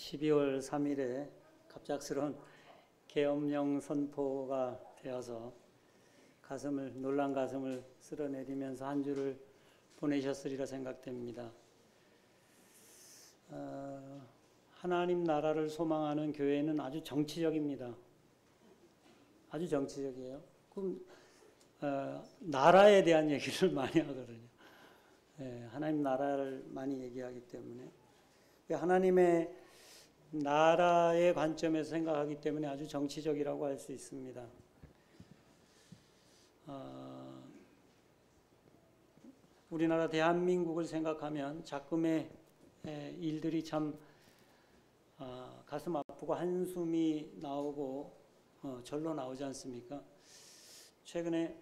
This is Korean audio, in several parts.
12월 3일에 갑작스러운 계엄령 선포가 되어서 놀란 가슴을 쓸어내리면서 한 주를 보내셨으리라 생각됩니다. 하나님 나라를 소망하는 교회는 아주 정치적입니다. 아주 정치적이에요. 그럼 나라에 대한 얘기를 많이 하거든요. 하나님 나라를 많이 얘기하기 때문에 하나님의 나라의 관점에서 생각하기 때문에 아주 정치적이라고 할 수 있습니다. 우리나라 대한민국을 생각하면 작금의 일들이 참 가슴 아프고 한숨이 나오고 절로 나오지 않습니까? 최근에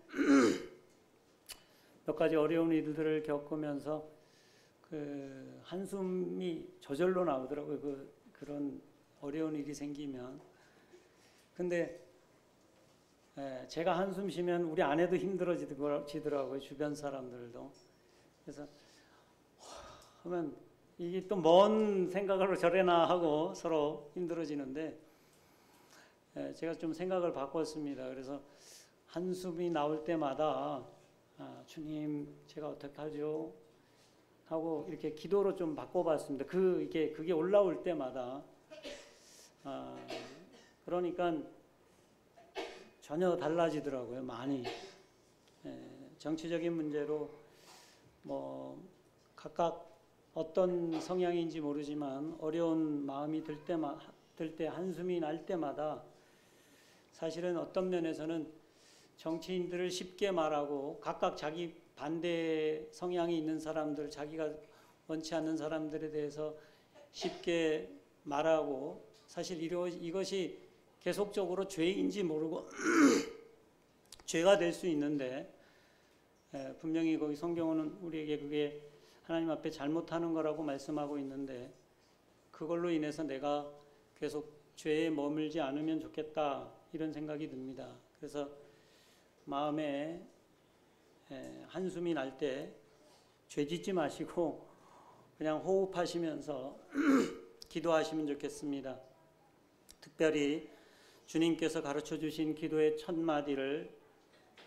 몇 가지 어려운 일들을 겪으면서 한숨이 저절로 나오더라고요. 그런 어려운 일이 생기면. 근데 제가 한숨 쉬면 우리 아내도 힘들어지더라고요. 주변 사람들도. 그래서 하면 이게 또 뭔 생각으로 저래나 하고 서로 힘들어지는데 제가 좀 생각을 바꿨습니다. 그래서 한숨이 나올 때마다 주님 제가 어떻게 하죠? 하고 이렇게 기도로 좀 바꿔봤습니다. 그게 올라올 때마다 그러니까 전혀 달라지더라고요. 많이 정치적인 문제로 각각 어떤 성향인지 모르지만 어려운 마음이 들 때 한숨이 날 때마다 사실은 어떤 면에서는 정치인들을 쉽게 말하고 각각 자기 반대 성향이 있는 사람들, 자기가 원치 않는 사람들에 대해서 쉽게 말하고 사실 이것이 계속적으로 죄인지 모르고 죄가 될 수 있는데 분명히 거기 성경은 우리에게 그게 하나님 앞에 잘못하는 거라고 말씀하고 있는데 그걸로 인해서 내가 계속 죄에 머물지 않으면 좋겠다 이런 생각이 듭니다. 그래서 마음에 한숨이 날 때 죄짓지 마시고 그냥 호흡하시면서 기도하시면 좋겠습니다. 특별히 주님께서 가르쳐 주신 기도의 첫 마디를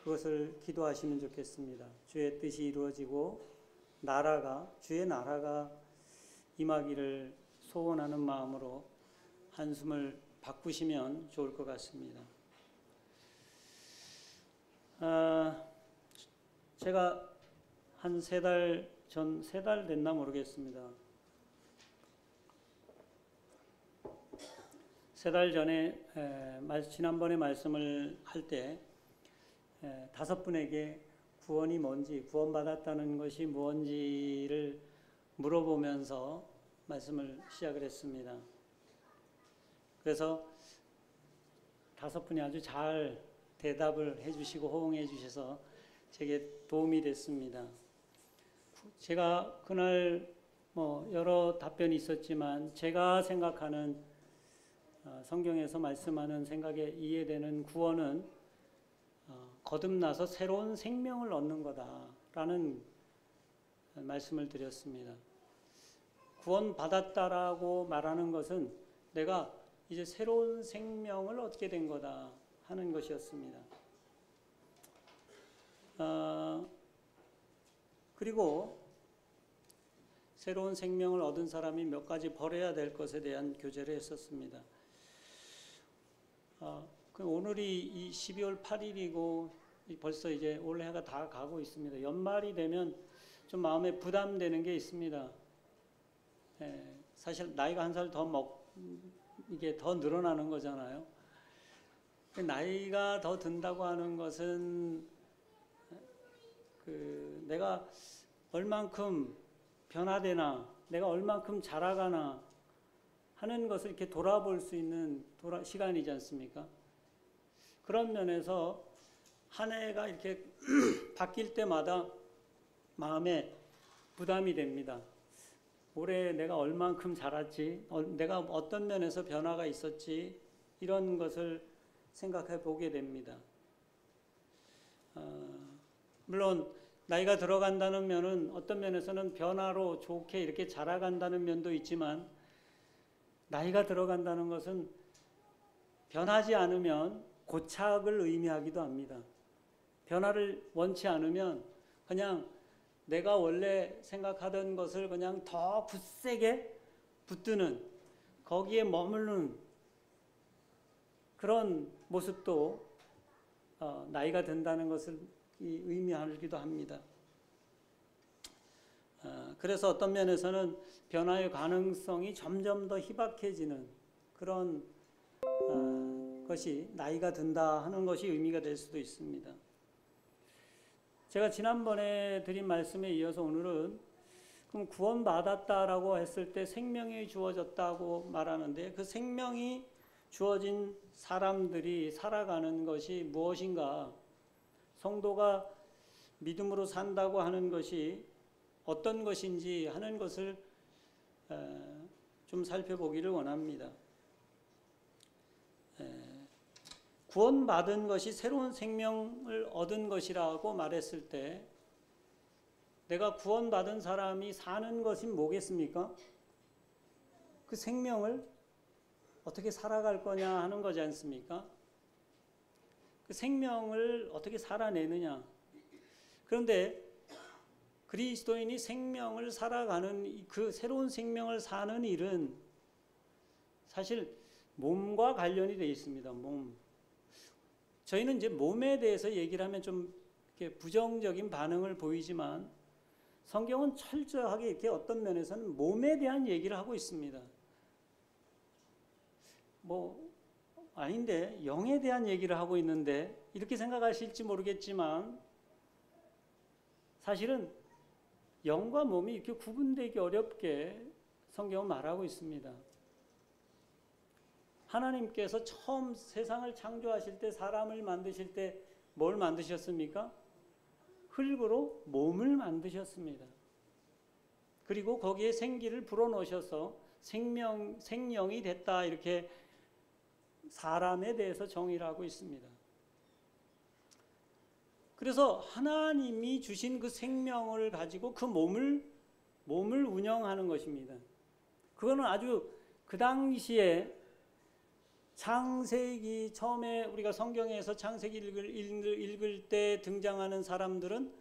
그것을 기도하시면 좋겠습니다. 주의 뜻이 이루어지고 주의 나라가 임하기를 소원하는 마음으로 한숨을 바꾸시면 좋을 것 같습니다. 제가 한 3달 됐나 모르겠습니다. 3달 전에 지난번에 말씀을 할 때 5분에게 구원이 뭔지, 구원받았다는 것이 무엇인지를 물어보면서 말씀을 시작을 했습니다. 그래서 5분이 아주 잘 대답을 해주시고 호응해 주셔서 제게 도움이 됐습니다. 제가 그날 여러 답변이 있었지만 제가 생각하는 성경에서 말씀하는 생각에 이해되는 구원은 거듭나서 새로운 생명을 얻는 거다라는 말씀을 드렸습니다. 구원받았다라고 말하는 것은 내가 이제 새로운 생명을 얻게 된 거다 하는 것이었습니다. 그리고 새로운 생명을 얻은 사람이 몇 가지 버려야 될 것에 대한 교제를 했었습니다. 오늘이 이 12월 8일이고 벌써 이제 올해가 다 가고 있습니다. 연말이 되면 좀 마음에 부담되는 게 있습니다. 사실 나이가 한 살 이게 더 늘어나는 거잖아요. 나이가 더 든다고 하는 것은 내가 얼만큼 변화되나, 내가 얼만큼 자라가나 하는 것을 이렇게 돌아볼 수 있는 시간이지 않습니까? 그런 면에서 한 해가 이렇게 바뀔 때마다 마음에 부담이 됩니다. 올해 내가 얼만큼 자랐지, 내가 어떤 면에서 변화가 있었지, 이런 것을 생각해 보게 됩니다. 물론 나이가 들어간다는 면은 어떤 면에서는 변화로 좋게 이렇게 자라간다는 면도 있지만 나이가 들어간다는 것은 변하지 않으면 고착을 의미하기도 합니다. 변화를 원치 않으면 그냥 내가 원래 생각하던 것을 그냥 더 굳세게 붙드는, 거기에 머무르는 그런 모습도 나이가 든다는 것을 의미하기도 합니다. 그래서 어떤 면에서는 변화의 가능성이 점점 더 희박해지는 그런 것이 나이가 든다 하는 것이 의미가 될 수도 있습니다. 제가 지난번에 드린 말씀에 이어서 오늘은 그럼 구원받았다라고 했을 때 생명이 주어졌다고 말하는데, 그 생명이 주어진 사람들이 살아가는 것이 무엇인가, 성도가 믿음으로 산다고 하는 것이 어떤 것인지 하는 것을 좀 살펴보기를 원합니다. 구원받은 것이 새로운 생명을 얻은 것이라고 말했을 때, 내가 구원받은 사람이 사는 것이 뭐겠습니까? 그 생명을 어떻게 살아갈 거냐 하는 거지 않습니까? 그 생명을 어떻게 살아내느냐. 그런데 그리스도인이 생명을 살아가는, 그 새로운 생명을 사는 일은 사실 몸과 관련이 되어 있습니다. 몸. 저희는 이제 몸에 대해서 얘기를 하면 좀 이렇게 부정적인 반응을 보이지만, 성경은 철저하게 이렇게 어떤 면에서는 몸에 대한 얘기를 하고 있습니다. 아닌데 영에 대한 얘기를 하고 있는데 이렇게 생각하실지 모르겠지만, 사실은 영과 몸이 이렇게 구분되기 어렵게 성경은 말하고 있습니다. 하나님께서 처음 세상을 창조하실 때, 사람을 만드실 때 뭘 만드셨습니까? 흙으로 몸을 만드셨습니다. 그리고 거기에 생기를 불어넣으셔서 생령이 됐다, 이렇게 사람에 대해서 정의를 하고 있습니다. 그래서 하나님이 주신 그 생명을 가지고 그 몸을 운영하는 것입니다. 그거는 아주 그 당시에 창세기 처음에 우리가 성경에서 창세기 읽을 때 등장하는 사람들은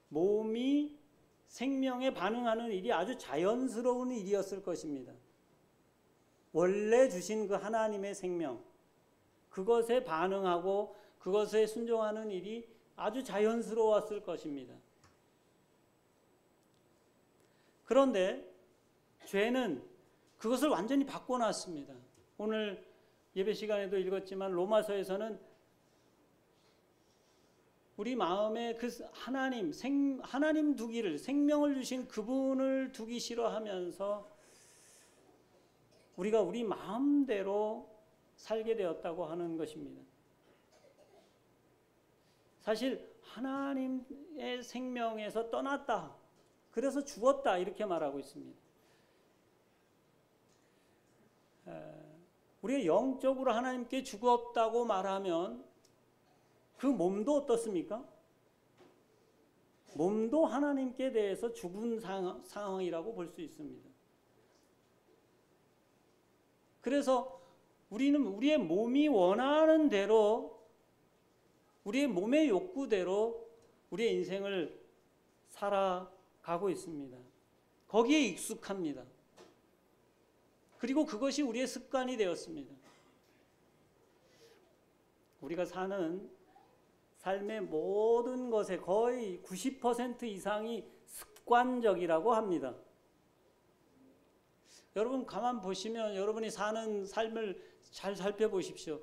몸이 생명에 반응하는 일이 아주 자연스러운 일이었을 것입니다. 원래 주신 그 하나님의 생명, 그것에 반응하고 그것에 순종하는 일이 아주 자연스러웠을 것입니다. 그런데 죄는 그것을 완전히 바꿔놨습니다. 오늘 예배 시간에도 읽었지만 로마서에서는 우리 마음에 그 하나님 두기를, 생명을 주신 그분을 두기 싫어하면서 우리가 우리 마음대로 살게 되었다고 하는 것입니다. 사실 하나님의 생명에서 떠났다, 그래서 죽었다, 이렇게 말하고 있습니다. 우리가 영적으로 하나님께 죽었다고 말하면 그 몸도 어떻습니까? 몸도 하나님께 대해서 죽은 상황이라고 볼 수 있습니다. 그래서 우리는 우리의 몸이 원하는 대로, 우리의 몸의 욕구대로 우리의 인생을 살아가고 있습니다. 거기에 익숙합니다. 그리고 그것이 우리의 습관이 되었습니다. 우리가 사는 삶의 모든 것에 거의 90% 이상이 습관적이라고 합니다. 여러분 가만 보시면 여러분이 사는 삶을 잘 살펴보십시오.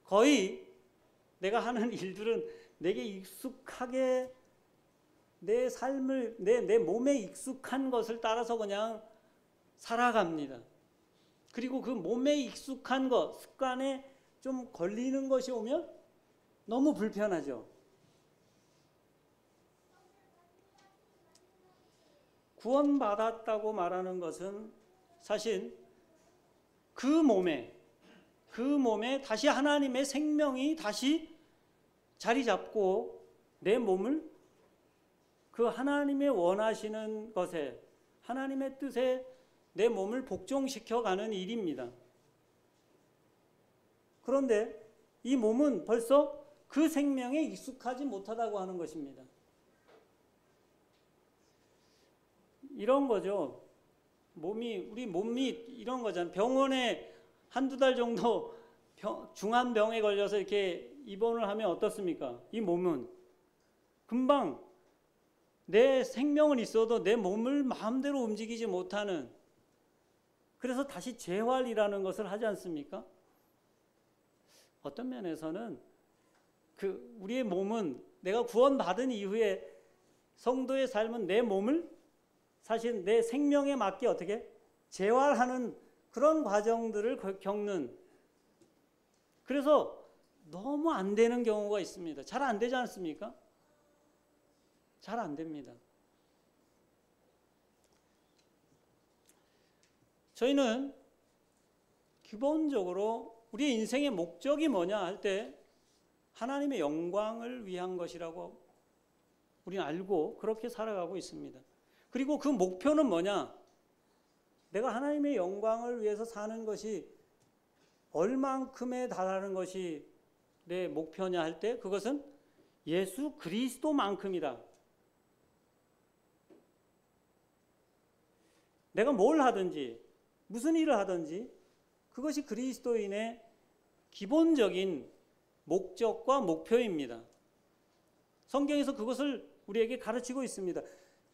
거의 내가 하는 일들은 내게 익숙하게 내 삶을, 내 몸에 익숙한 것을 따라서 그냥 살아갑니다. 그리고 그 몸에 익숙한 것, 습관에 좀 걸리는 것이 오면 너무 불편하죠. 구원받았다고 말하는 것은 사실 그 몸에 다시 하나님의 생명이 다시 자리 잡고 내 몸을 그 하나님의 원하시는 것에, 하나님의 뜻에 내 몸을 복종시켜가는 일입니다. 그런데 이 몸은 벌써 그 생명에 익숙하지 못하다고 하는 것입니다. 이런 거죠. 우리 몸이 이런 거잖아요. 병원에 한두 달 정도 중한 병에 걸려서 이렇게 입원을 하면 어떻습니까? 이 몸은 금방 내 생명은 있어도 내 몸을 마음대로 움직이지 못하는, 그래서 다시 재활이라는 것을 하지 않습니까? 어떤 면에서는 우리의 몸은 내가 구원받은 이후에 성도의 삶은 내 몸을 사실 내 생명에 맞게 어떻게 재활하는 그런 과정들을 겪는, 그래서 너무 안 되는 경우가 있습니다. 잘 안 되지 않습니까? 잘 안 됩니다. 저희는 기본적으로 우리의 인생의 목적이 뭐냐 할 때 하나님의 영광을 위한 것이라고 우리는 알고 그렇게 살아가고 있습니다. 그리고 그 목표는 뭐냐? 내가 하나님의 영광을 위해서 사는 것이 얼만큼에 달하는 것이 내 목표냐 할 때 그것은 예수 그리스도만큼이다. 내가 뭘 하든지 무슨 일을 하든지 그것이 그리스도인의 기본적인 목적과 목표입니다. 성경에서 그것을 우리에게 가르치고 있습니다.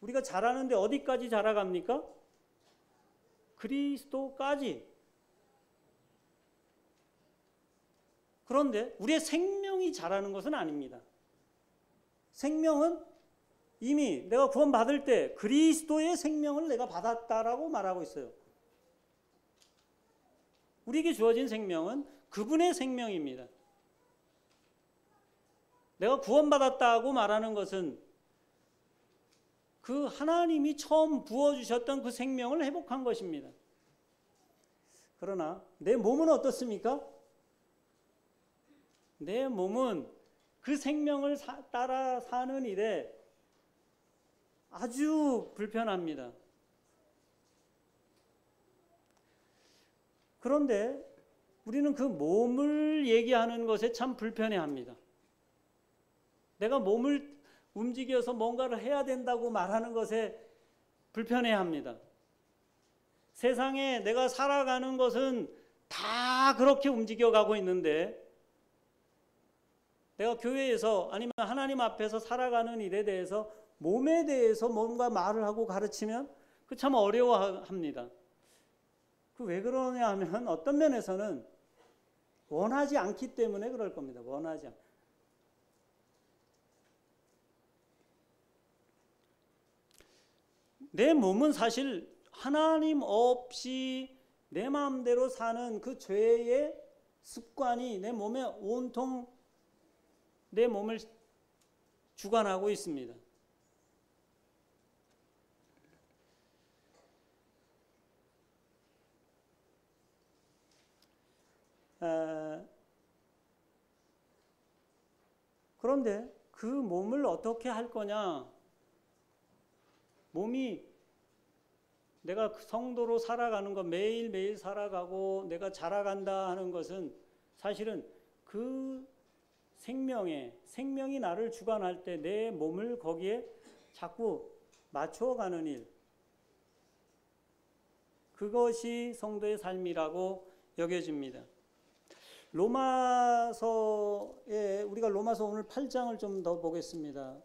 우리가 자라는데 어디까지 자라갑니까? 그리스도까지. 그런데 우리의 생명이 자라는 것은 아닙니다. 생명은 이미 내가 구원받을 때 그리스도의 생명을 내가 받았다라고 말하고 있어요. 우리에게 주어진 생명은 그분의 생명입니다. 내가 구원받았다고 말하는 것은 그 하나님이 처음 부어주셨던 그 생명을 회복한 것입니다. 그러나 내 몸은 어떻습니까? 내 몸은 그 생명을 따라 사는 일에 아주 불편합니다. 그런데 우리는 그 몸을 얘기하는 것에 참 불편해합니다. 내가 몸을 움직여서 뭔가를 해야 된다고 말하는 것에 불편해합니다. 세상에 내가 살아가는 것은 다 그렇게 움직여가고 있는데 내가 교회에서 아니면 하나님 앞에서 살아가는 일에 대해서 몸에 대해서 뭔가 말을 하고 가르치면 그 참 어려워합니다. 그 왜 그러냐 하면 어떤 면에서는 원하지 않기 때문에 그럴 겁니다. 원하지 않. 내 몸은 사실 하나님 없이 내 마음대로 사는 그 죄의 습관이 내 몸에 온통 내 몸을 주관하고 있습니다. 그런데 그 몸을 어떻게 할 거냐? 몸이 내가 성도로 살아가는 것, 매일매일 살아가고 내가 자라간다 하는 것은 사실은 그 생명이 나를 주관할 때 내 몸을 거기에 자꾸 맞춰가는 일, 그것이 성도의 삶이라고 여겨집니다. 우리가 로마서 오늘 8장을 좀 더 보겠습니다.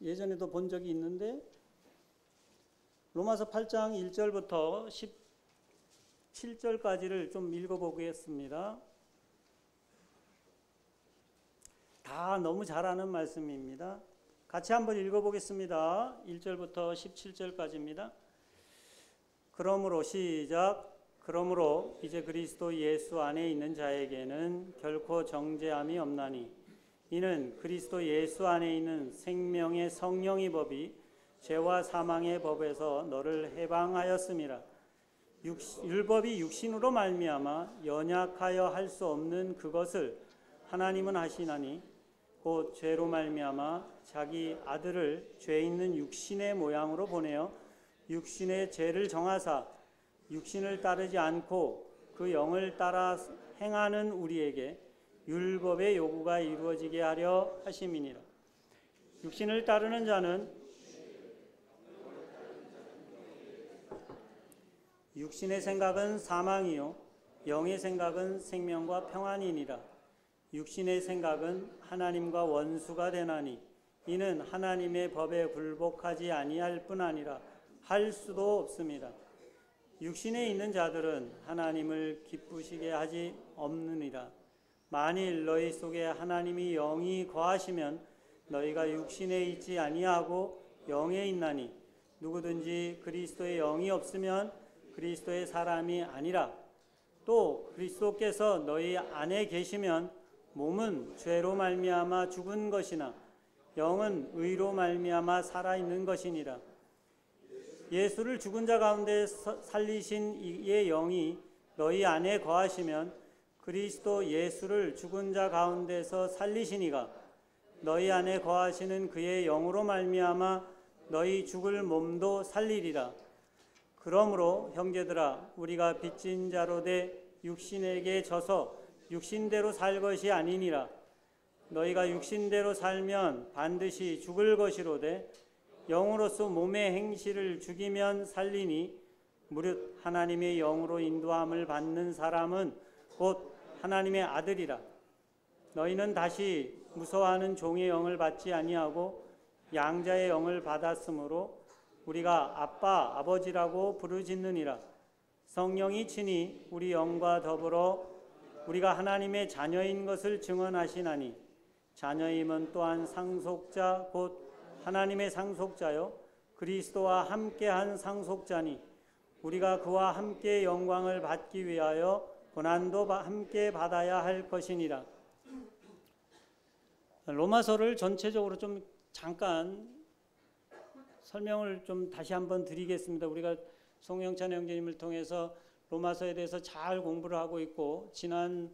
예전에도 본 적이 있는데 로마서 8장 1절부터 17절까지를 좀 읽어보겠습니다. 다 너무 잘 아는 말씀입니다. 같이 한번 읽어보겠습니다. 1절부터 17절까지입니다. 그러므로 시작. 그러므로 이제 그리스도 예수 안에 있는 자에게는 결코 정죄함이 없나니 이는 그리스도 예수 안에 있는 생명의 성령의 법이 죄와 사망의 법에서 너를 해방하였음이라. 율법이 육신으로 말미암아 연약하여 할 수 없는 그것을 하나님은 하시나니 곧 죄로 말미암아 자기 아들을 죄 있는 육신의 모양으로 보내어 육신의 죄를 정하사 육신을 따르지 않고 그 영을 따라 행하는 우리에게 율법의 요구가 이루어지게 하려 하심이니라. 육신을 따르는 자는 육신의 생각은 사망이요 영의 생각은 생명과 평안이니라. 육신의 생각은 하나님과 원수가 되나니 이는 하나님의 법에 굴복하지 아니할 뿐 아니라 할 수도 없습니다. 육신에 있는 자들은 하나님을 기쁘시게 하지 없느니라. 만일 너희 속에 하나님이 영이 거하시면 너희가 육신에 있지 아니하고 영에 있나니 누구든지 그리스도의 영이 없으면 그리스도의 사람이 아니라. 또 그리스도께서 너희 안에 계시면 몸은 죄로 말미암아 죽은 것이나 영은 의로 말미암아 살아있는 것이니라. 예수를 죽은 자 가운데 살리신 이의 영이 너희 안에 거하시면 그리스도 예수를 죽은 자 가운데서 살리시니가 너희 안에 거하시는 그의 영으로 말미암아 너희 죽을 몸도 살리리라. 그러므로 형제들아 우리가 빚진 자로 돼 육신에게 져서 육신대로 살 것이 아니니라. 너희가 육신대로 살면 반드시 죽을 것이로되 영으로서 몸의 행실을 죽이면 살리니 무릇 하나님의 영으로 인도함을 받는 사람은 곧 하나님의 아들이라. 너희는 다시 무서워하는 종의 영을 받지 아니하고 양자의 영을 받았으므로 우리가 아빠 아버지라고 부르짖느니라. 성령이 친히 우리 영과 더불어 우리가 하나님의 자녀인 것을 증언하시나니 자녀임은 또한 상속자 곧 하나님의 상속자요 그리스도와 함께한 상속자니 우리가 그와 함께 영광을 받기 위하여 고난도 함께 받아야 할 것이니라. 로마서를 전체적으로 좀 잠깐 설명을 좀 다시 한번 드리겠습니다. 우리가 송영찬 형제님을 통해서 로마서에 대해서 잘 공부를 하고 있고 지난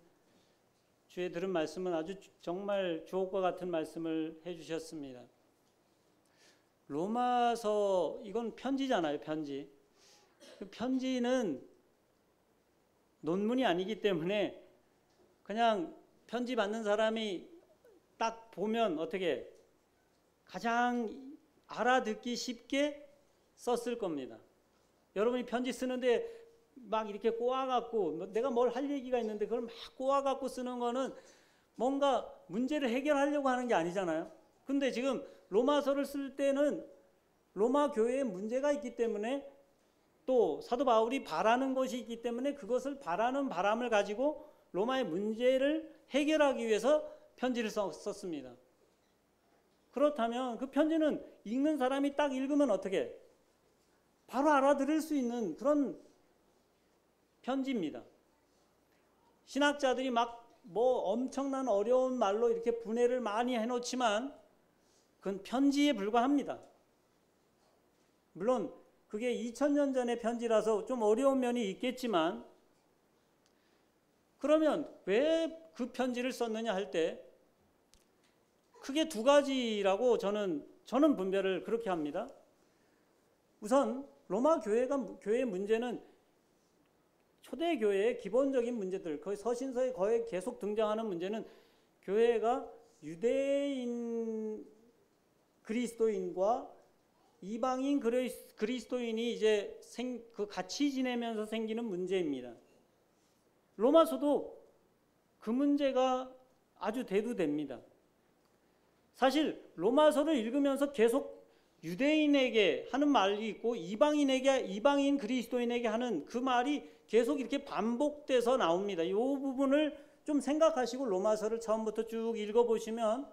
주에 들은 말씀은 아주 정말 주옥과 같은 말씀을 해주셨습니다. 로마서 이건 편지잖아요. 편지. 그 편지는 논문이 아니기 때문에 그냥 편지 받는 사람이 딱 보면 어떻게 가장 알아듣기 쉽게 썼을 겁니다. 여러분이 편지 쓰는데 막 이렇게 꼬아갖고 내가 뭘 할 얘기가 있는데 그걸 막 꼬아갖고 쓰는 거는 뭔가 문제를 해결하려고 하는 게 아니잖아요. 근데 지금 로마서를 쓸 때는 로마 교회에 문제가 있기 때문에 또 사도 바울이 바라는 것이 있기 때문에 그것을 바라는 바람을 가지고 로마의 문제를 해결하기 위해서 편지를 썼습니다. 그렇다면 그 편지는 읽는 사람이 딱 읽으면 어떻게 바로 알아들을 수 있는 그런 편지입니다. 신학자들이 막 뭐 엄청난 어려운 말로 이렇게 분해를 많이 해놓지만 그건 편지에 불과합니다. 물론 그게 2000년 전의 편지라서 좀 어려운 면이 있겠지만 그러면 왜 그 편지를 썼느냐 할 때 크게 두 가지라고 저는 분별을 그렇게 합니다. 우선 로마 교회의 문제는 초대교회의 기본적인 문제들, 거의 서신서에 거의 계속 등장하는 문제는 교회가 유대인 그리스도인과 이방인 그리스도인이 이제 같이 지내면서 생기는 문제입니다. 로마서도 그 문제가 아주 대두됩니다. 사실 로마서를 읽으면서 계속 유대인에게 하는 말이 있고 이방인 그리스도인에게 하는 그 말이 계속 이렇게 반복돼서 나옵니다. 이 부분을 좀 생각하시고 로마서를 처음부터 쭉 읽어보시면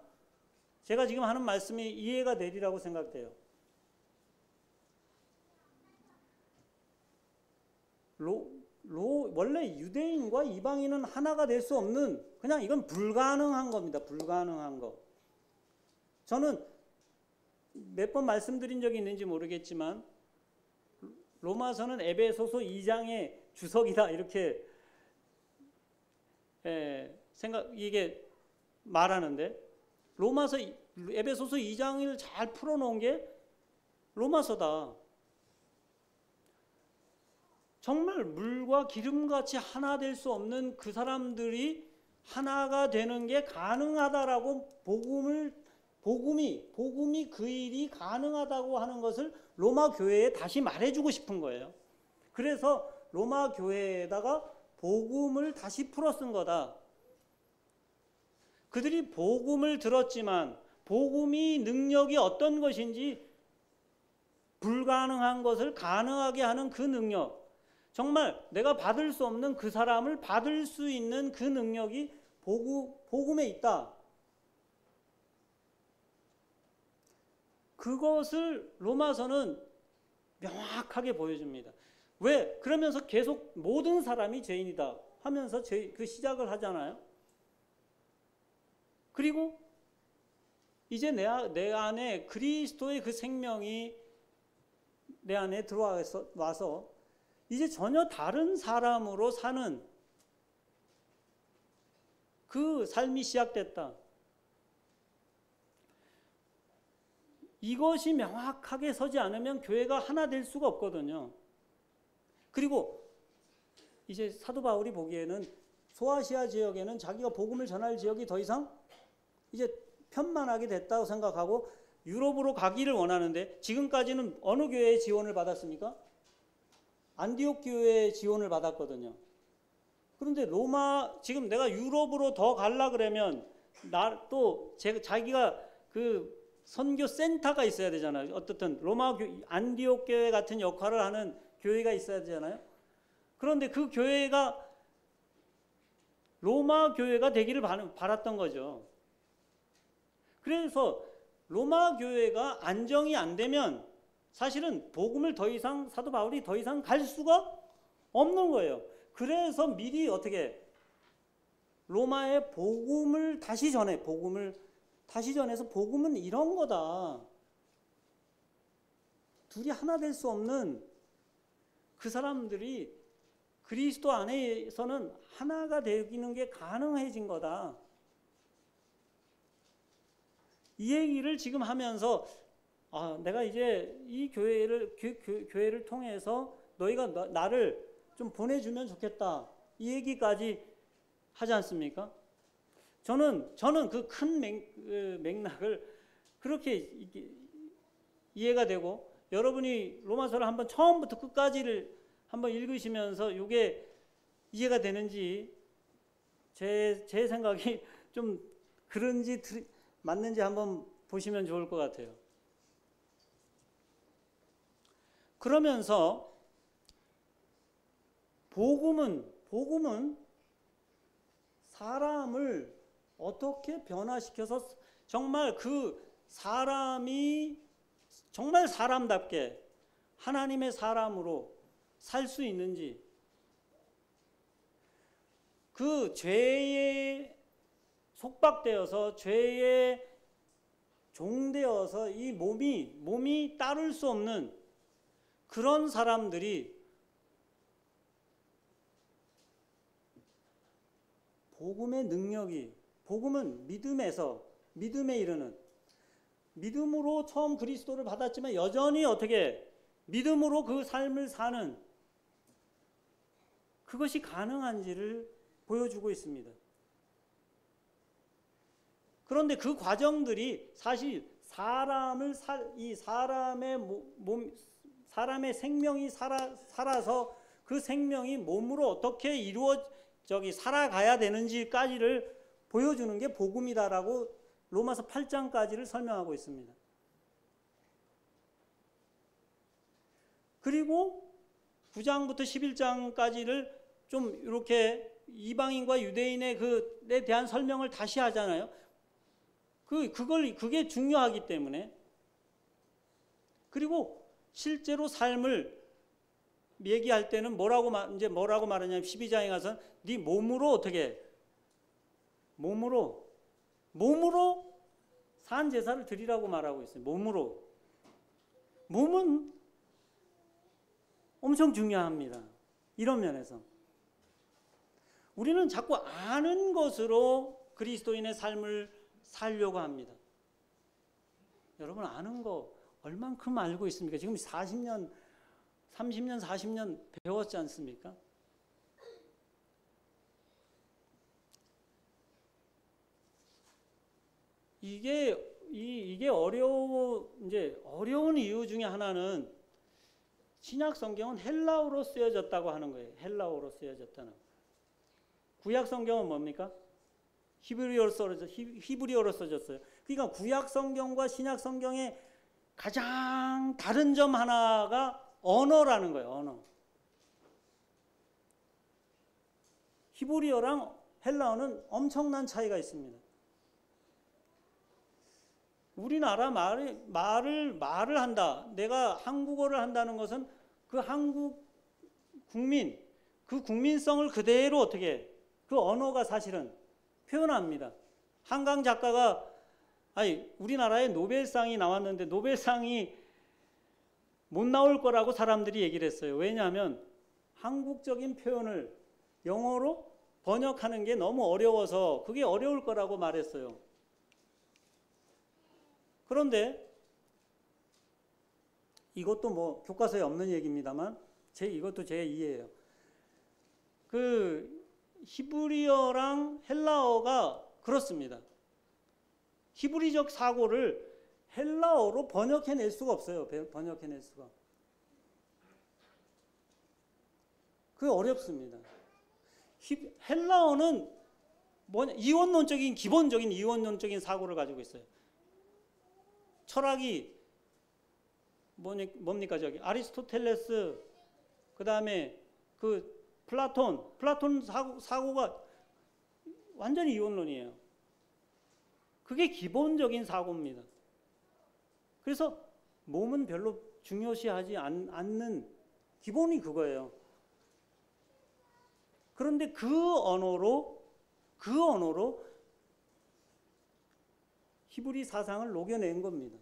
제가 지금 하는 말씀이 이해가 되리라고 생각돼요. 원래 유대인과 이방인은 하나가 될 수 없는 그냥 이건 불가능한 겁니다. 불가능한 거. 저는 몇 번 말씀드린 적이 있는지 모르겠지만 로마서는 에베소서 2장의 주석이다 이렇게 이게 말하는데 에베소서 2장을 잘 풀어놓은 게 로마서다. 정말 물과 기름같이 하나 될 수 없는 그 사람들이 하나가 되는 게 가능하다라고 복음이 그 일이 가능하다고 하는 것을 로마 교회에 다시 말해주고 싶은 거예요. 그래서 로마 교회에다가 복음을 다시 풀어 쓴 거다. 그들이 복음을 들었지만 복음이 능력이 어떤 것인지 불가능한 것을 가능하게 하는 그 능력, 정말 내가 받을 수 없는 그 사람을 받을 수 있는 그 능력이 복음에 있다. 그것을 로마서는 명확하게 보여줍니다. 왜? 그러면서 계속 모든 사람이 죄인이다 하면서 그 시작을 하잖아요. 그리고 이제 내 안에 그리스도의 그 생명이 내 안에 들어와서 이제 전혀 다른 사람으로 사는 그 삶이 시작됐다. 이것이 명확하게 서지 않으면 교회가 하나 될 수가 없거든요. 그리고 이제 사도 바울이 보기에는 소아시아 지역에는 자기가 복음을 전할 지역이 더 이상 이제 편만하게 됐다고 생각하고 유럽으로 가기를 원하는데, 지금까지는 어느 교회의 지원을 받았습니까? 안디옥 교회의 지원을 받았거든요. 그런데 지금 내가 유럽으로 더 가려 그러면 자기가 그 선교 센터가 있어야 되잖아요. 어떻든 안디옥 교회 같은 역할을 하는 교회가 있어야 되잖아요. 그런데 그 교회가 로마 교회가 되기를 바랐던 거죠. 그래서 로마 교회가 안정이 안 되면 사실은 복음을 사도 바울이 더 이상 갈 수가 없는 거예요. 그래서 미리 어떻게 로마의 복음을 다시 전해서 복음은 이런 거다. 둘이 하나 될 수 없는 그 사람들이 그리스도 안에서는 하나가 되는 게 가능해진 거다. 이 얘기를 지금 하면서 내가 이제 이 교회를 통해서 너희가 나를 좀 보내주면 좋겠다. 이 얘기까지 하지 않습니까? 저는 그 큰 맥락을 그렇게 이해가 되고, 여러분이 로마서를 한번 처음부터 끝까지를 한번 읽으시면서 이게 이해가 되는지, 제 생각이 좀 그런지 맞는지 한번 보시면 좋을 것 같아요. 그러면서 복음은 사람을 어떻게 변화시켜서 정말 그 사람이 정말 사람답게 하나님의 사람으로 살 수 있는지, 그 죄에 속박되어서 죄에 종되어서 이 몸이 따를 수 없는 그런 사람들이 복음의 능력이, 복음은 믿음에 이르는, 믿음으로 처음 그리스도를 받았지만 여전히 어떻게 믿음으로 그 삶을 사는 그것이 가능한지를 보여주고 있습니다. 그런데 그 과정들이 사실 사람의 생명이 살아서 그 생명이 몸으로 어떻게 살아가야 되는지까지를 보여주는 게 복음이다라고 로마서 8장까지를 설명하고 있습니다. 그리고 9장부터 11장까지를 좀 이렇게 이방인과 유대인의 그에 대한 설명을 다시 하잖아요. 그게 중요하기 때문에. 그리고 실제로 삶을 얘기할 때는 뭐라고 말하냐면 12장에 가서 네 몸으로 산 제사를 드리라고 말하고 있어요. 몸은 엄청 중요합니다. 이런 면에서 우리는 자꾸 아는 것으로 그리스도인의 삶을 살려고 합니다. 여러분, 아는 거 얼만큼 알고 있습니까? 지금 40년 30년, 40년 배웠지 않습니까? 이게 어려운 이유 중에 하나는 신약 성경은 헬라어로 쓰여졌다고 하는 거예요. 헬라어로 쓰여졌다는. 구약 성경은 뭡니까? 히브리어로 써졌어요. 그러니까 구약 성경과 신약 성경의 가장 다른 점 하나가 언어라는 거예요. 언어. 히브리어랑 헬라어는 엄청난 차이가 있습니다. 우리나라 말을 한다. 내가 한국어를 한다는 것은 그 한국 국민, 그 국민성을 그대로 어떻게 그 언어가 사실은 표현합니다. 한강 작가가 우리나라에 노벨상이 나왔는데 노벨상이 못 나올 거라고 사람들이 얘기를 했어요. 왜냐하면 한국적인 표현을 영어로 번역하는 게 너무 어려워서 그게 어려울 거라고 말했어요. 그런데 이것도 뭐 교과서에 없는 얘기입니다만 이것도 제 이해예요. 그 히브리어랑 헬라어가 그렇습니다. 히브리적 사고를 헬라어로 번역해낼 수가 없어요. 번역해낼 수가. 그게 어렵습니다. 헬라어는 기본적인 이원론적인 사고를 가지고 있어요. 철학이 뭡니까 저기 아리스토텔레스 그 다음에 그 플라톤 사고가 완전히 이원론이에요. 그게 기본적인 사고입니다. 그래서 몸은 별로 중요시하지 않는 기본이 그거예요. 그런데 그 언어로 히브리 사상을 녹여낸 겁니다.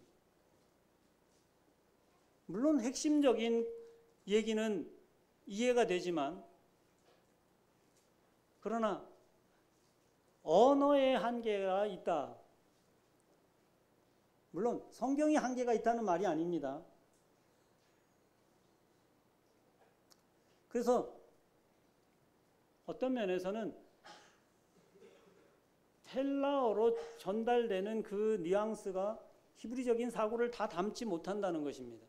물론 핵심적인 얘기는 이해가 되지만 그러나 언어의 한계가 있다. 물론 성경이 한계가 있다는 말이 아닙니다. 그래서 어떤 면에서는 헬라어로 전달되는 그 뉘앙스가 히브리적인 사고를 다 담지 못한다는 것입니다.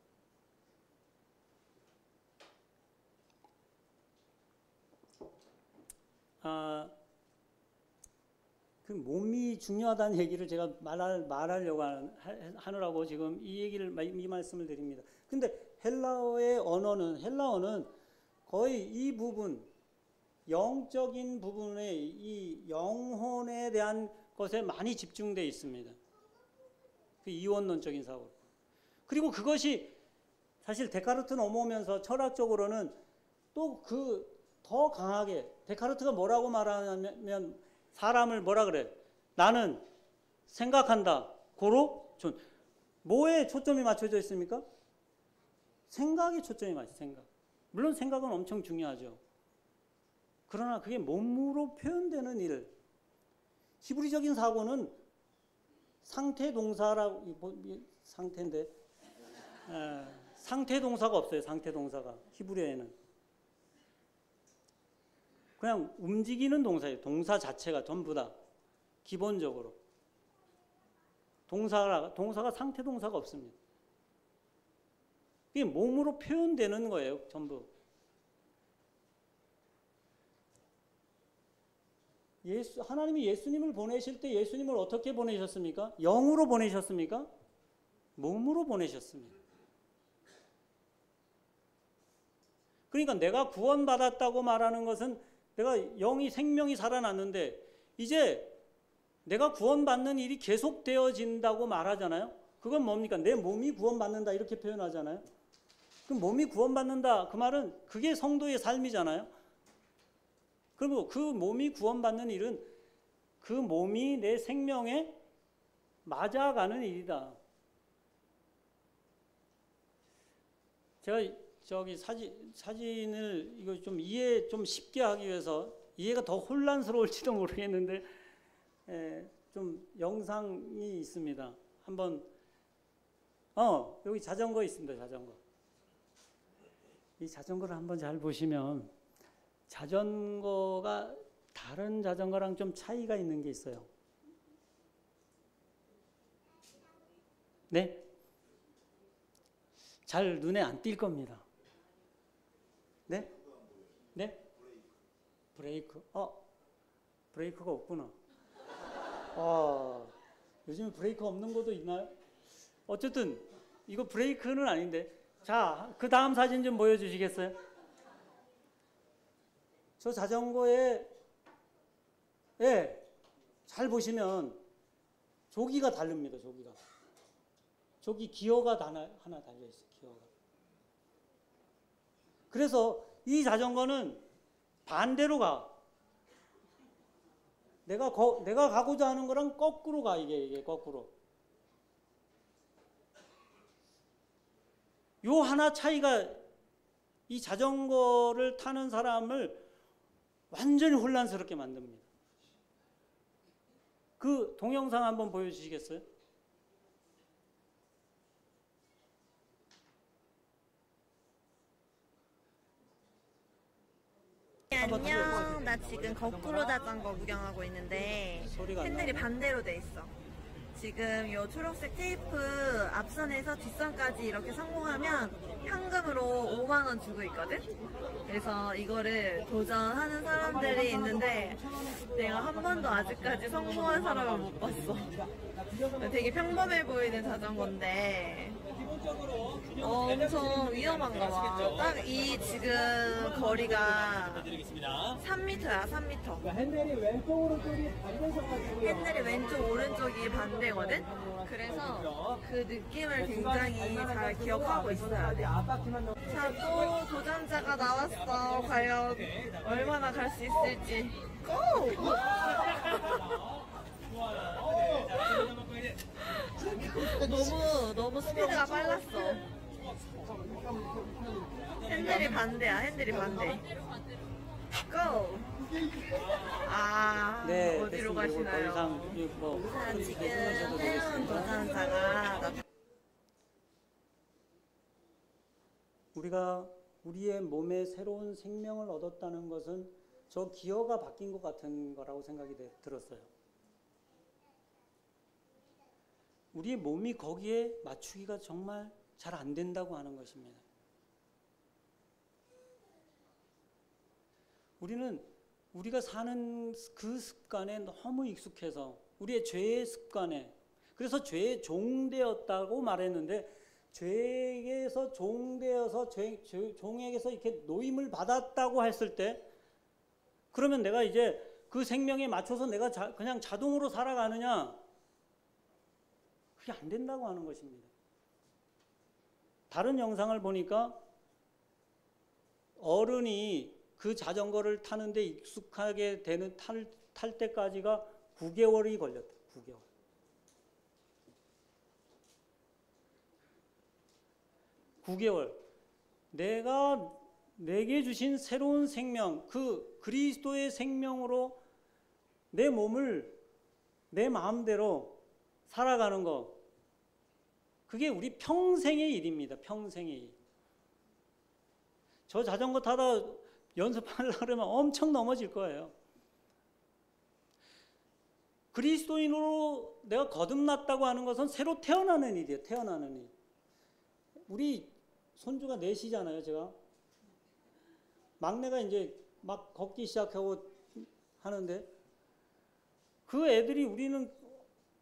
그 몸이 중요하다는 얘기를 제가 말하려고 하느라고 지금 이 말씀을 드립니다. 근데 헬라어는 거의 이 부분, 영적인 부분에 이 영혼에 대한 것에 많이 집중되어 있습니다. 그 이원론적인 사고. 그리고 그것이 사실 데카르트 넘어오면서 철학적으로는 또 더 강하게 데카르트가 뭐라고 말하냐면 사람을 뭐라 그래? 나는 생각한다. 뭐에 초점이 맞춰져 있습니까? 생각에 초점이 맞춰져 있어요. 생각. 물론 생각은 엄청 중요하죠. 그러나 그게 몸으로 표현되는 일. 히브리적인 사고는 상태 동사가 없어요. 상태 동사가 히브리어에는. 그냥 움직이는 동사예요. 동사 자체가 전부 다 기본적으로. 동사가 상태 동사가 없습니다. 그게 몸으로 표현되는 거예요. 전부. 하나님이 예수님을 보내실 때 예수님을 어떻게 보내셨습니까? 영으로 보내셨습니까? 몸으로 보내셨습니다. 그러니까 내가 구원받았다고 말하는 것은 내가 생명이 살아났는데 이제 내가 구원받는 일이 계속되어진다고 말하잖아요. 그건 뭡니까? 내 몸이 구원받는다 이렇게 표현하잖아요. 그럼 몸이 구원받는다 그 말은 그게 성도의 삶이잖아요. 그리고 그 몸이 구원받는 일은 그 몸이 내 생명에 맞아가는 일이다. 제가 저기 사진을 이거 좀 이해 좀 쉽게 하기 위해서 이해가 더 혼란스러울지도 모르겠는데 좀 영상이 있습니다. 한번 여기 자전거 있습니다. 자전거. 이 자전거를 한번 잘 보시면 자전거가 다른 자전거랑 좀 차이가 있는 게 있어요. 네? 잘 눈에 안 띌 겁니다. 네? 네? 브레이크. 브레이크가 없구나. 요즘 브레이크 없는 것도 있나요? 어쨌든 이거 브레이크는 아닌데. 자, 그 다음 사진 좀 보여주시겠어요? 저 자전거에 잘 보시면 조기가 다릅니다. 조기가. 조기 기어가 하나 달려있어요. 기어가. 그래서 이 자전거는 반대로 가. 내가 가고자 하는 거랑 거꾸로 가. 이게 거꾸로. 요 하나 차이가 이 자전거를 타는 사람을 완전히 혼란스럽게 만듭니다. 그 동영상 한번 보여주시겠어요? 안녕. 나 지금 거꾸로 자전거 구경하고 있는데 핸들이 반대로 돼 있어. 지금 요 초록색 테이프 앞선에서 뒷선까지 이렇게 성공하면 현금으로 5만 원 주고 있거든? 그래서 이거를 도전하는 사람들이 있는데 내가 한 번도 아직까지 성공한 사람을 못 봤어. 되게 평범해 보이는 자전거인데 엄청 위험한가 봐. 딱 이 지금 거리가 3m야, 3m. 핸들이 왼쪽, 오른쪽이 반대거든? 그래서 그 느낌을 굉장히 잘 기억하고 있어야 돼. 자, 또 도전자가 나왔어. 과연 얼마나 갈 수 있을지. 고! 너무 스피드가 빨랐어. 핸들이 반대야, 핸들이 반대. 고! 네, 어디로 됐습니다. 가시나요? 더 이상 자, 지금 끊으셔도 새로운 되겠습니다. 도전자가 우리가 우리의 몸에 새로운 생명을 얻었다는 것은 저 기어가 바뀐 것 같은 거라고 생각이 들었어요. 우리의 몸이 거기에 맞추기가 정말 잘 안 된다고 하는 것입니다. 우리가 사는 그 습관에 너무 익숙해서 우리의 죄의 습관에, 그래서 죄의 종되었다고 말했는데, 죄에게서 종되어서 종에게서 이렇게 노임을 받았다고 했을 때, 그러면 내가 이제 그 생명에 맞춰서 내가 그냥 자동으로 살아가느냐? 그게 안 된다고 하는 것입니다. 다른 영상을 보니까 어른이 그 자전거를 타는데 익숙하게 되는 탈 때까지가 9개월이 걸렸대. 9개월. 내게 주신 새로운 생명, 그 그리스도의 생명으로 내 몸을 내 마음대로 살아가는 거, 그게 우리 평생의 일입니다. 평생의 일. 저 자전거 타다 연습하려고 그러면 엄청 넘어질 거예요. 그리스도인으로 내가 거듭났다고 하는 것은 새로 태어나는 일이에요. 태어나는 일. 우리 손주가 넷이잖아요. 제가 막내가 이제 막 걷기 시작하고 하는데, 그 애들이, 우리는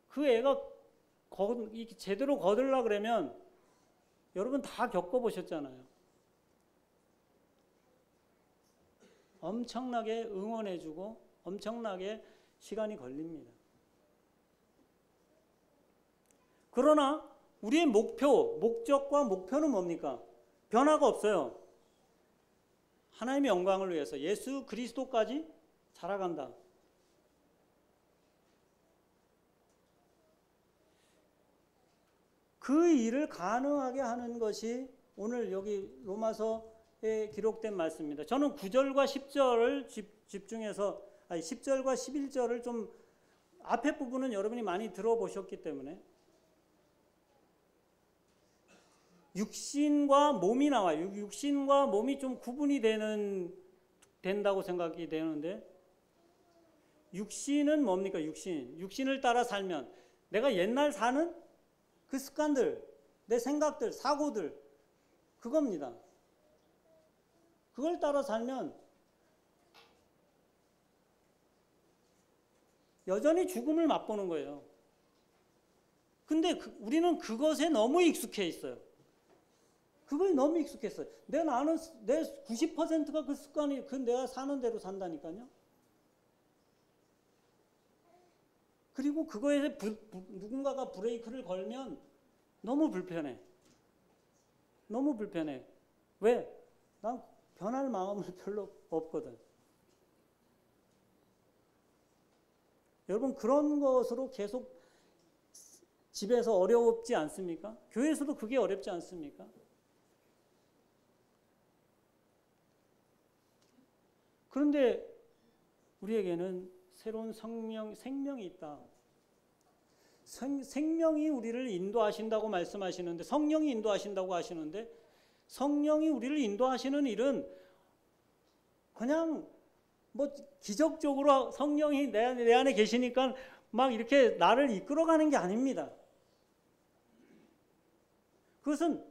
그 애가 제대로 걷으려고 그러면 여러분 다 겪어보셨잖아요. 엄청나게 응원해주고 엄청나게 시간이 걸립니다. 그러나 우리의 목적과 목표는 뭡니까? 변화가 없어요. 하나님의 영광을 위해서 예수 그리스도까지 자라간다. 그 일을 가능하게 하는 것이 오늘 여기 로마서에 기록된 말씀입니다. 저는 9절과 10절을 집중해서, 10절과 11절을 좀, 앞에 부분은 여러분이 많이 들어보셨기 때문에 육신과 몸이 나와요. 육신과 몸이 좀 구분이 된다고 생각이 되는데, 육신은 뭡니까? 육신을 따라 살면 내가 옛날 사는 그 습관들, 내 생각들, 사고들, 그겁니다. 그걸 따라 살면 여전히 죽음을 맛보는 거예요. 근데 우리는 그것에 너무 익숙해 있어요. 그거에 너무 익숙했어요. 나는 내 90%가 그 습관이 내가 사는 대로 산다니까요. 그리고 그거에 누군가가 브레이크를 걸면 너무 불편해. 너무 불편해. 왜? 난 변할 마음은 별로 없거든. 여러분, 그런 것으로 계속 집에서 어렵지 않습니까? 교회에서도 그게 어렵지 않습니까? 그런데 우리에게는 새로운 생명이 있다. 생명이 우리를 인도하신다고 말씀하시는데, 성령이 인도하신다고 하시는데, 성령이 우리를 인도하시는 일은 그냥 뭐 기적적으로 성령이 내 안에 계시니까 막 이렇게 나를 이끌어가는 게 아닙니다. 그것은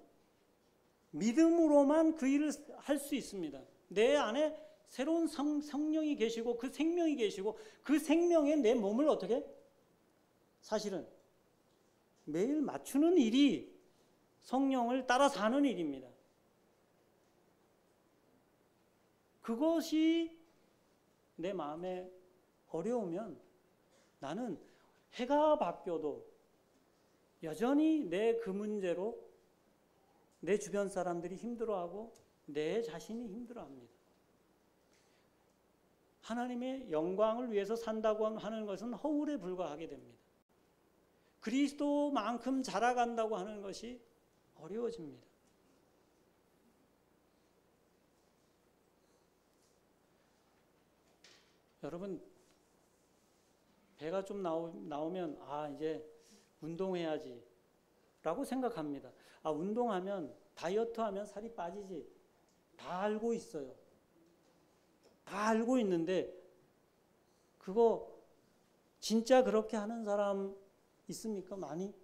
믿음으로만 그 일을 할 수 있습니다. 내 안에 새로운 성령이 계시고 그 생명이 계시고 그 생명에 내 몸을 어떻게? 사실은 매일 맞추는 일이 성령을 따라 사는 일입니다. 그것이 내 마음에 어려우면 나는 해가 바뀌어도 여전히 내 그 문제로 내 주변 사람들이 힘들어하고 내 자신이 힘들어합니다. 하나님의 영광을 위해서 산다고 하는 것은 허울에 불과하게 됩니다. 그리스도만큼 자라간다고 하는 것이 어려워집니다. 여러분, 배가 좀 나오면 이제 운동해야지 라고 생각합니다. 운동하면, 다이어트하면 살이 빠지지. 다 알고 있어요. 다 알고 있는데 그거 진짜 그렇게 하는 사람 있습니까? 많이?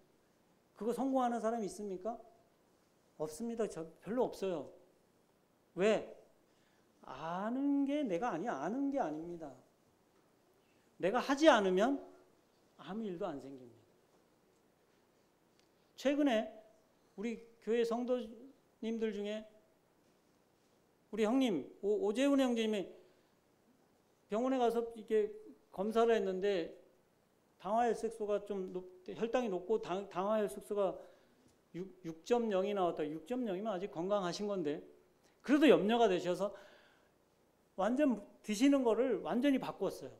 그거 성공하는 사람 있습니까? 없습니다. 별로 없어요. 왜? 아는 게 내가 아는 게 아닙니다. 내가 하지 않으면 아무 일도 안 생깁니다. 최근에 우리 교회 성도님들 중에 우리 형님, 오재훈 형님이 병원에 가서 이렇게 검사를 했는데 당화혈색소가 혈당이 높고 당화혈색소가 6.0이 나왔다. 6.0이면 아직 건강하신 건데 그래도 염려가 되셔서 완전 드시는 거를 완전히 바꿨어요.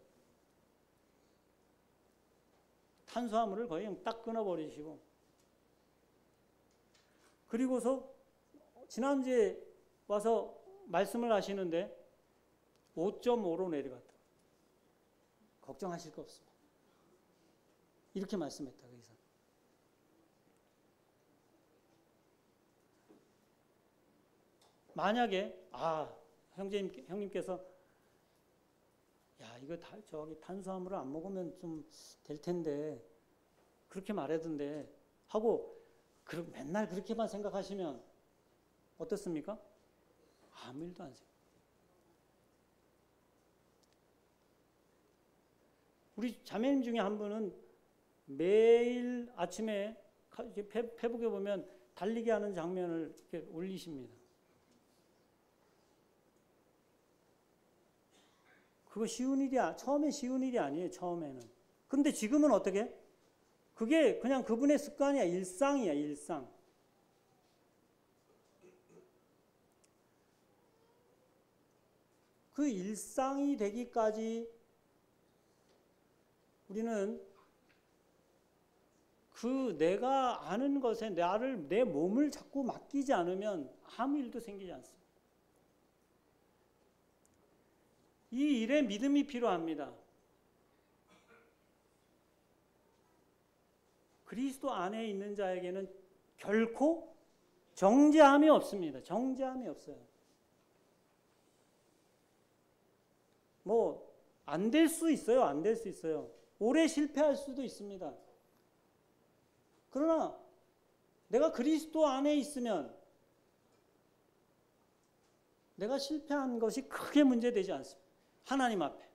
탄수화물을 거의 그냥 딱 끊어버리시고, 그리고서 지난주에 와서 말씀을 하시는데 5.5로 내려갔다. 걱정하실 거 없습니다. 이렇게 말씀했다. 그 이상. 만약에 형님께서 이거 탄수화물을 안 먹으면 좀 될 텐데 그렇게 말하던데 하고 맨날 그렇게만 생각하시면 어떻습니까? 아무 일도 안 생겨요. 우리 자매님 중에 한 분은 매일 아침에 페북에 보면 달리기 하는 장면을 이렇게 올리십니다. 그거 처음에 쉬운 일이 아니에요. 처음에는. 근데 지금은 어떻게? 그게 그냥 그분의 습관이야. 일상이야. 일상. 그 일상이 되기까지 우리는 그 내가 아는 것에 내 몸을 자꾸 맡기지 않으면 아무 일도 생기지 않습니다. 이 일에 믿음이 필요합니다. 그리스도 안에 있는 자에게는 결코 정죄함이 없습니다. 정죄함이 없어요. 뭐 안 될 수 있어요. 안 될 수 있어요. 오래 실패할 수도 있습니다. 그러나 내가 그리스도 안에 있으면 내가 실패한 것이 크게 문제되지 않습니다. 하나님 앞에.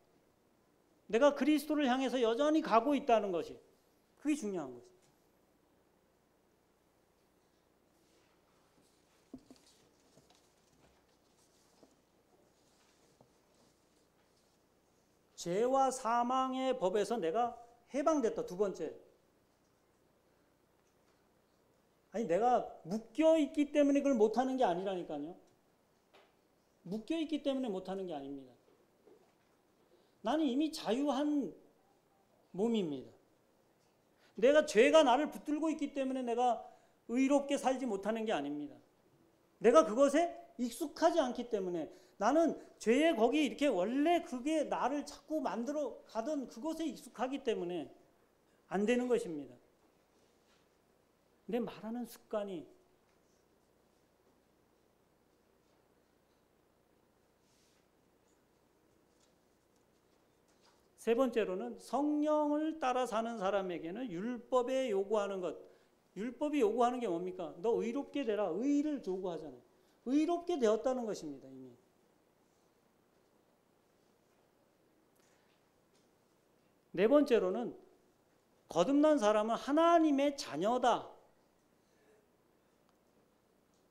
내가 그리스도를 향해서 여전히 가고 있다는 것이 그게 중요한 거죠. 죄와 사망의 법에서 내가 해방됐다. 두 번째. 아니 내가 묶여있기 때문에 그걸 못하는 게 아니라니까요. 묶여있기 때문에 못하는 게 아닙니다. 나는 이미 자유한 몸입니다. 내가 죄가 나를 붙들고 있기 때문에 내가 의롭게 살지 못하는 게 아닙니다. 내가 그것에 익숙하지 않기 때문에 나는 죄의 거기 이렇게 원래 그게 나를 자꾸 만들어 가던 그것에 익숙하기 때문에 안 되는 것입니다. 내 말하는 습관이 세 번째로는 성령을 따라 사는 사람에게는 율법에 요구하는 것. 율법이 요구하는 게 뭡니까? 너 의롭게 되라. 의를 요구하잖아요. 의롭게 되었다는 것입니다. 이미. 네 번째로는 거듭난 사람은 하나님의 자녀다.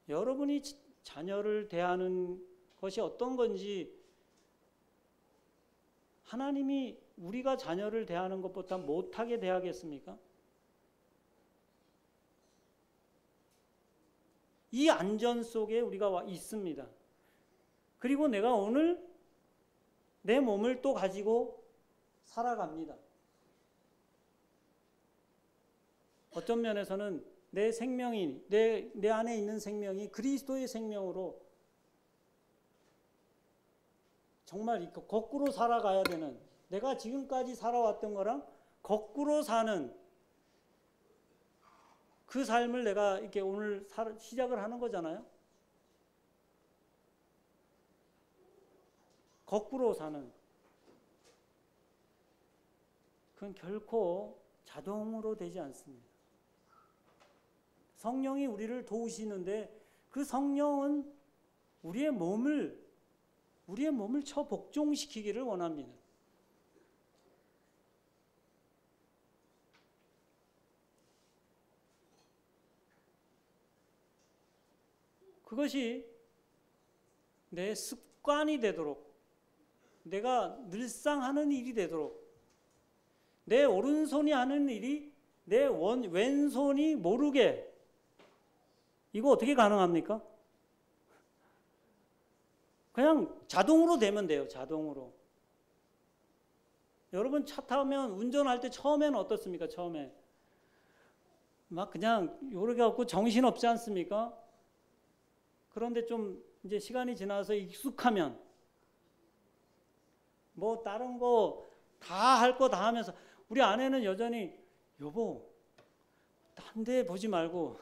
여러분이 자녀를 대하는 것이 어떤 건지 하나님이 우리가 자녀를 대하는 것보다 못하게 대하겠습니까? 이 안전 속에 우리가 있습니다. 그리고 내가 오늘 내 몸을 또 가지고 살아갑니다. 어떤 면에서는 내 생명이, 내 안에 있는 생명이 그리스도의 생명으로 정말 거꾸로 살아가야 되는, 내가 지금까지 살아왔던 거랑 거꾸로 사는 그 삶을 내가 이렇게 오늘 시작을 하는 거잖아요. 거꾸로 사는. 그건 결코 자동으로 되지 않습니다. 성령이 우리를 도우시는데 그 성령은 우리의 몸을 처복종시키기를 원합니다. 그것이 내 습관이 되도록, 내가 늘상 하는 일이 되도록, 내 오른손이 하는 일이 내 왼손이 모르게, 이거 어떻게 가능합니까? 그냥 자동으로 되면 돼요. 자동으로. 여러분 차 타면 운전할 때 처음에는 어떻습니까? 처음에 막 그냥 요렇게 갖고 정신 없지 않습니까? 그런데 좀 이제 시간이 지나서 익숙하면 뭐 다른 거 다 할 거 다 하면서, 우리 아내는 여전히 여보 딴 데 보지 말고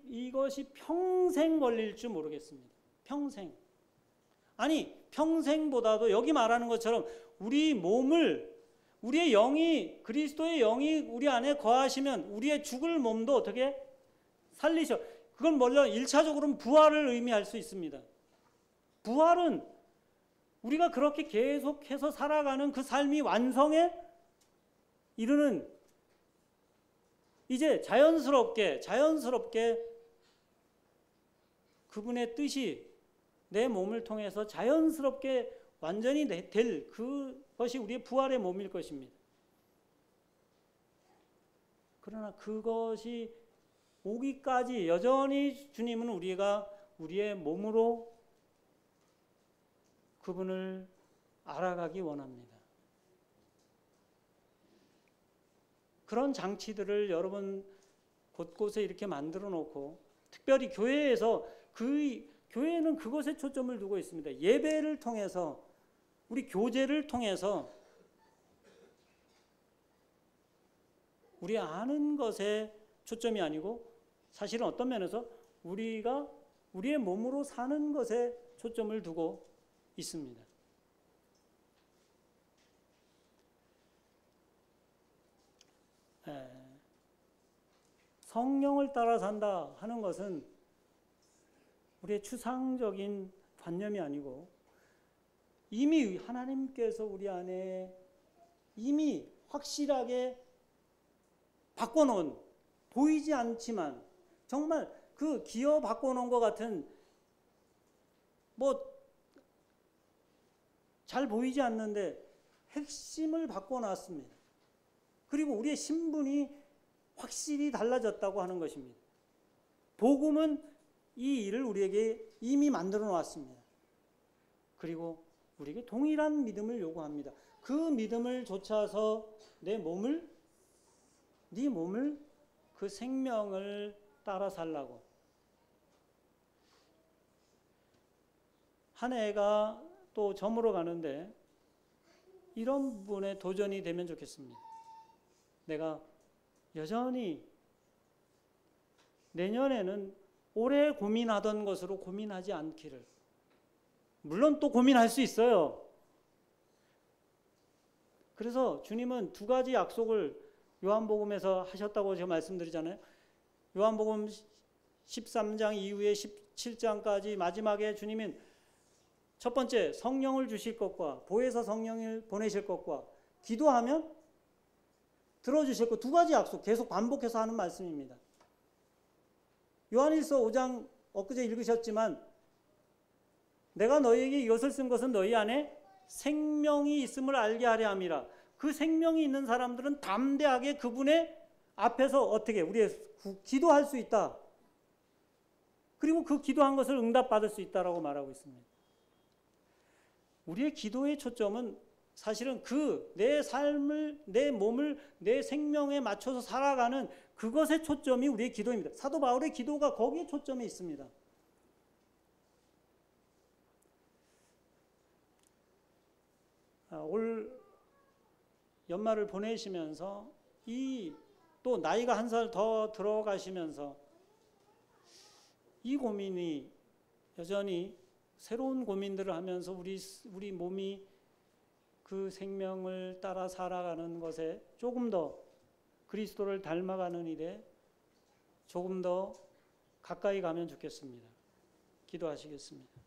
이것이 평생 걸릴 줄 모르겠습니다. 평생. 아니 평생보다도 여기 말하는 것처럼 우리 몸을, 우리의 영이, 그리스도의 영이 우리 안에 거하시면 우리의 죽을 몸도 어떻게 살리셔. 그건 물론 1차적으로는 부활을 의미할 수 있습니다. 부활은 우리가 그렇게 계속해서 살아가는 그 삶이 완성에 이르는, 이제 자연스럽게 그분의 뜻이 내 몸을 통해서 자연스럽게 완전히 될 그것이 우리의 부활의 몸일 것입니다. 그러나 그것이 오기까지 여전히 주님은 우리가 우리의 몸으로 그분을 알아가기 원합니다. 그런 장치들을 여러분 곳곳에 이렇게 만들어 놓고, 특별히 교회에서 교회는 그것에 초점을 두고 있습니다. 예배를 통해서, 우리 교제를 통해서 우리 아는 것에 초점이 아니고 사실은 어떤 면에서 우리가 우리의 몸으로 사는 것에 초점을 두고 있습니다. 성령을 따라 산다 하는 것은 우리의 추상적인 관념이 아니고 이미 하나님께서 우리 안에 이미 확실하게 바꿔놓은, 보이지 않지만 정말 그 기어 바꿔놓은 것 같은, 뭐 잘 보이지 않는데 핵심을 바꿔놨습니다. 그리고 우리의 신분이 확실히 달라졌다고 하는 것입니다. 복음은 이 일을 우리에게 이미 만들어 놓았습니다. 그리고 우리에게 동일한 믿음을 요구합니다. 그 믿음을 좇아서 네 몸을 그 생명을 따라 살라고. 한 해가 또 저물어 가는데 이런 분의 도전이 되면 좋겠습니다. 내가 여전히 내년에는 올해 고민하던 것으로 고민하지 않기를. 물론 또 고민할 수 있어요. 그래서 주님은 두 가지 약속을 요한복음에서 하셨다고 제가 말씀드리잖아요. 요한복음 13장 이후에 17장까지 마지막에 주님은 첫 번째 성령을 주실 것과 보혜사 성령을 보내실 것과 기도하면 들어주실 것, 두 가지 약속 계속 반복해서 하는 말씀입니다. 요한일서 5장 엊그제 읽으셨지만 내가 너희에게 이것을 쓴 것은 너희 안에 생명이 있음을 알게 하려 함이라. 그 생명이 있는 사람들은 담대하게 그분의 앞에서 어떻게 우리의 기도할 수 있다. 그리고 그 기도한 것을 응답받을 수 있다라고 말하고 있습니다. 우리의 기도의 초점은 사실은 그 내 삶을, 내 몸을, 내 생명에 맞춰서 살아가는 그것의 초점이 우리의 기도입니다. 사도 바울의 기도가 거기에 초점에 있습니다. 올 연말을 보내시면서 또 나이가 한 살 더 들어가시면서 이 고민이 여전히 새로운 고민들을 하면서 우리 몸이 그 생명을 따라 살아가는 것에 조금 더 그리스도를 닮아가는 일에 조금 더 가까이 가면 좋겠습니다. 기도하시겠습니다.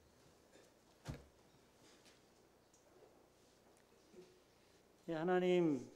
하나님,